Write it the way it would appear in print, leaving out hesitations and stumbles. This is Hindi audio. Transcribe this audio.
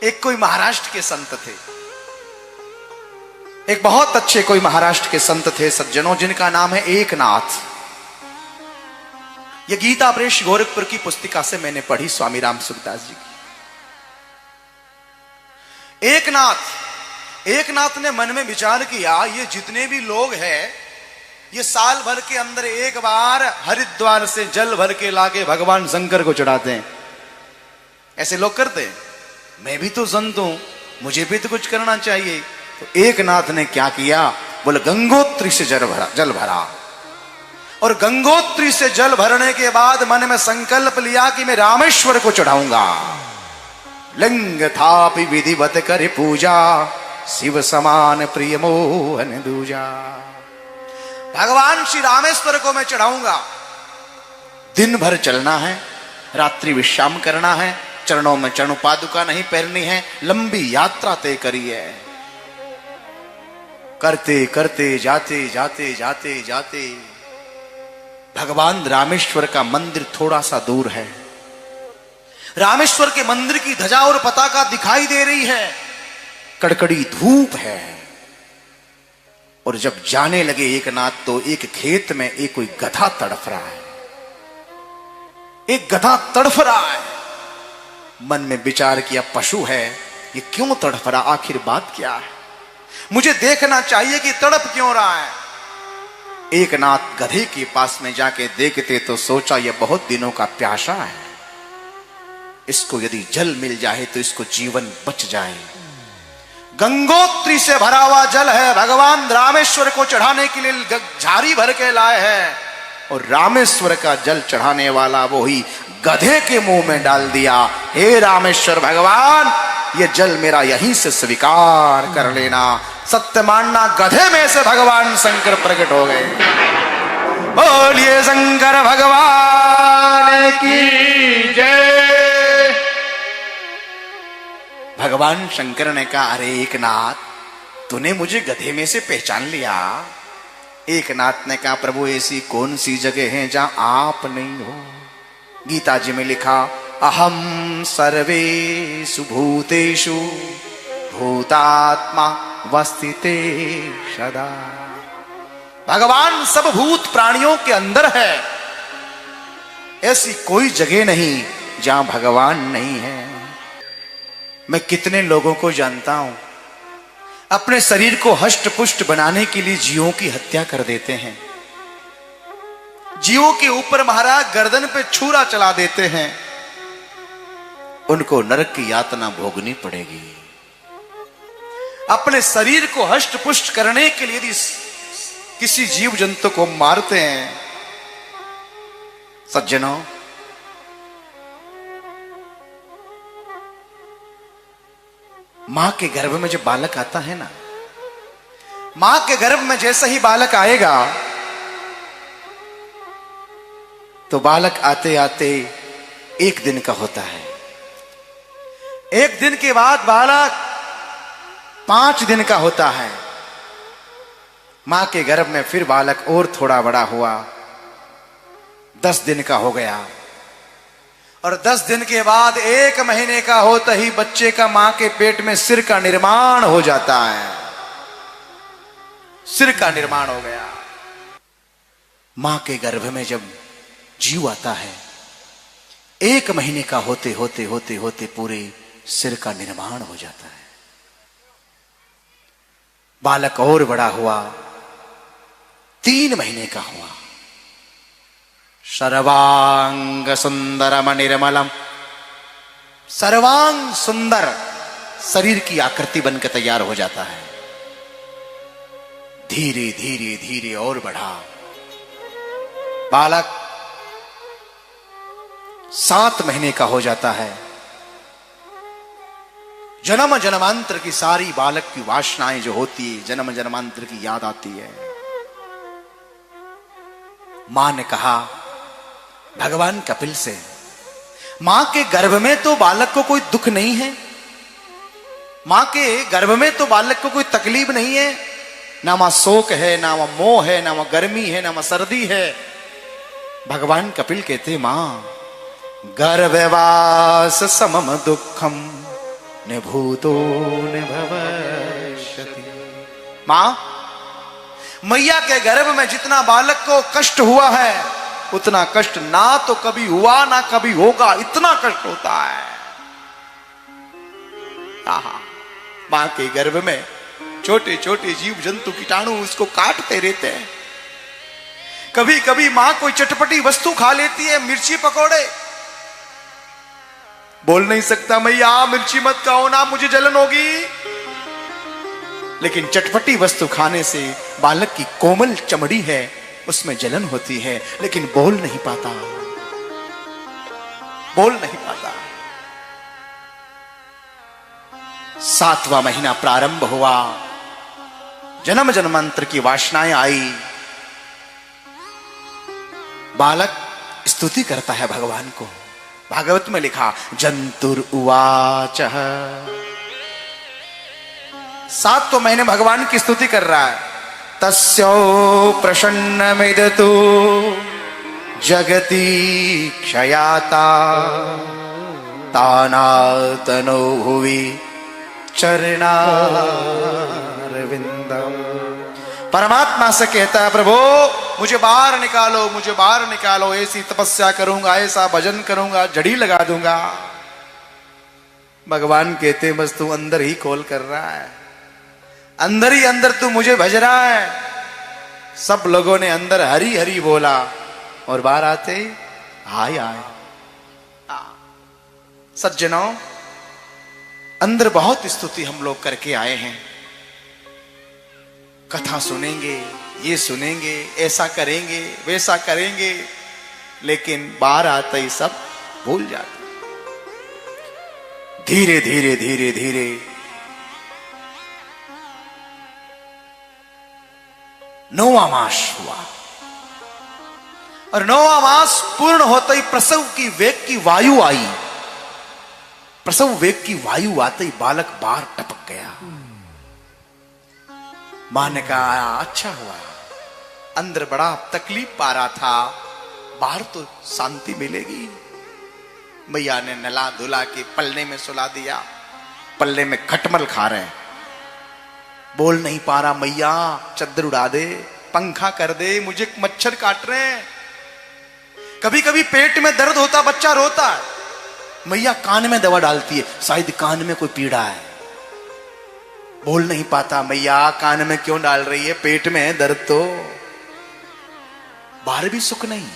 एक कोई महाराष्ट्र के संत थे, एक बहुत अच्छे कोई महाराष्ट्र के संत थे सज्जनों, जिनका नाम है एकनाथ। यह गीता प्रेष गोरखपुर की पुस्तिका से मैंने पढ़ी, स्वामी राम सुखदास जी की। एकनाथ ने मन में विचार किया, ये जितने भी लोग हैं ये साल भर के अंदर एक बार हरिद्वार से जल भर के लाके भगवान शंकर को चढ़ाते हैं। ऐसे लोग करते हैं। मैं भी तो संत हूं, मुझे भी तो कुछ करना चाहिए। तो एकनाथ ने क्या किया, बोले गंगोत्री से जल भरा, और गंगोत्री से जल भरने के बाद मन में संकल्प लिया कि मैं रामेश्वर को चढ़ाऊंगा। लिंग थापि विधिवत करे पूजा, शिव समान प्रिय मोहन दूजा। भगवान श्री रामेश्वर को मैं चढ़ाऊंगा। दिन भर चलना है, रात्रि विश्राम करना है, चरणों में चरणों पादुका नहीं पहननी है, लंबी यात्रा तय करी है। करते करते जाते जाते जाते जाते भगवान रामेश्वर का मंदिर थोड़ा सा दूर है। रामेश्वर के मंदिर की ध्वजा और पताका दिखाई दे रही है, कड़कड़ी धूप है। और जब जाने लगे एकनाथ, तो एक खेत में एक कोई गधा तड़फ रहा है, एक गधा तड़फ रहा है। मन में विचार किया, पशु है, ये क्यों तड़फ रहा, आखिर बात क्या है, मुझे देखना चाहिए कि तड़प क्यों रहा है। एकनाथ गधे के पास में जाके देखते तो सोचा, यह बहुत दिनों का प्यासा है, इसको यदि जल मिल जाए तो इसको जीवन बच जाए। गंगोत्री से भरा हुआ जल है, भगवान रामेश्वर को चढ़ाने के लिए झारी भर के लाए हैं, और रामेश्वर का जल चढ़ाने वाला वो ही गधे के मुंह में डाल दिया। हे रामेश्वर भगवान, ये जल मेरा यहीं से स्वीकार कर लेना। सत्य मानना, गधे में से भगवान शंकर प्रकट हो गए। बोलिए शंकर भगवान की जय। भगवान शंकर ने कहा, अरे एकनाथ, तूने मुझे गधे में से पहचान लिया। एकनाथ ने कहा, प्रभु ऐसी कौन सी जगह है जहां आप नहीं हो। गीता जी में लिखा, अहम सर्वेषु भूतेषु भूतात्मा वस्थिते सदा। भगवान सब भूत प्राणियों के अंदर है, ऐसी कोई जगह नहीं जहां भगवान नहीं है। मैं कितने लोगों को जानता हूं, अपने शरीर को हष्ट पुष्ट बनाने के लिए जीवों की हत्या कर देते हैं, जीवों के ऊपर महाराज गर्दन पे छुरा चला देते हैं, उनको नरक की यातना भोगनी पड़ेगी। अपने शरीर को हष्ट पुष्ट करने के लिए यदि किसी जीव जंतु को मारते हैं, सज्जनों, मां के गर्भ में जब बालक आता है ना, मां के गर्भ में जैसे ही बालक आएगा, तो बालक आते आते एक दिन का होता है। एक दिन के बाद बालक 5 दिन का होता है। मां के गर्भ में फिर बालक और थोड़ा बड़ा हुआ, 10 दिन का हो गया, और 10 दिन के बाद 1 महीने का होता ही बच्चे का मां के पेट में सिर का निर्माण हो जाता है। सिर का निर्माण हो गया। मां के गर्भ में जब जीव आता है, 1 महीने का होते होते होते होते पूरे सिर का निर्माण हो जाता है। बालक और बड़ा हुआ, 3 महीने का हुआ। सर्वांग सुंदरम निर्मलम, सर्वांग सुंदर शरीर की आकृति बनकर तैयार हो जाता है। धीरे धीरे धीरे और बढ़ा। बालक 7 महीने का हो जाता है। जन्म जन्मांतर की सारी बालक की वासनाएं जो होती है, जन्म जन्मांतर की याद आती है। मां ने कहा भगवान कपिल से, मां के गर्भ में तो बालक को कोई दुख नहीं है, मां के गर्भ में तो बालक को कोई तकलीफ नहीं है, ना वहां शोक है, ना वहां मोह है, ना वहां गर्मी है, ना वहां सर्दी है। भगवान कपिल कहते, मां गर्भवास समम दुखम न भूतो न भविष्यति। मां, मैया के गर्भ में जितना बालक को कष्ट हुआ है उतना कष्ट ना तो कभी हुआ ना कभी होगा, इतना कष्ट होता है। मां के गर्भ में छोटे छोटे जीव जंतु कीटाणु उसको काटते रहते हैं। कभी कभी मां कोई चटपटी वस्तु खा लेती है, मिर्ची पकोड़े, बोल नहीं सकता मैया मिर्ची मत खाओ ना, मुझे जलन होगी। लेकिन चटपटी वस्तु खाने से बालक की कोमल चमड़ी है उसमें जलन होती है, लेकिन बोल नहीं पाता, बोल नहीं पाता। 7वां महीना प्रारंभ हुआ, जन्म जन्मांतर की वासनाएं आई। बालक स्तुति करता है भगवान को। भागवत में लिखा जंतुर उवाच, 7 महीने भगवान की स्तुति कर रहा है। तस्यो प्रसन्नमिदतु जगति क्षयाता तानातनो भुवि चरणारविंदम। परमात्मा से कहता है प्रभु मुझे बाहर निकालो, मुझे बाहर निकालो, ऐसी तपस्या करूंगा, ऐसा भजन करूंगा, जड़ी लगा दूंगा। भगवान कहते बस तू अंदर ही कॉल कर रहा है, अंदर ही अंदर तू मुझे भज रहा है। सब लोगों ने अंदर हरि हरि बोला और बाहर आते हाय हाय। सज्जनों, अंदर बहुत स्तुति हम लोग करके आए हैं, कथा सुनेंगे, ये सुनेंगे, ऐसा करेंगे, वैसा करेंगे, लेकिन बाहर आते ही सब भूल जाते। धीरे धीरे धीरे धीरे 9वां मास हुआ और 9वां मास पूर्ण होते ही प्रसव की वेग की वायु आई। प्रसव वेग की वायु आते ही बालक बाहर टपक गया। मां ने कहा अच्छा हुआ, अंदर बड़ा तकलीफ पा रहा था, बाहर तो शांति मिलेगी। मैया ने नला धुला के पल्ले में सुला दिया, पल्ले में खटमल खा रहे हैं। बोल नहीं पा रहा, मैया चद्दर उड़ा दे, पंखा कर दे, मुझे मच्छर काट रहे हैं। कभी कभी पेट में दर्द होता, बच्चा रोता है, मैया कान में दवा डालती है, शायद कान में कोई पीड़ा है। बोल नहीं पाता, मैया कान में क्यों डाल रही है, पेट में है दर्द तो, बाहर भी सुख नहीं।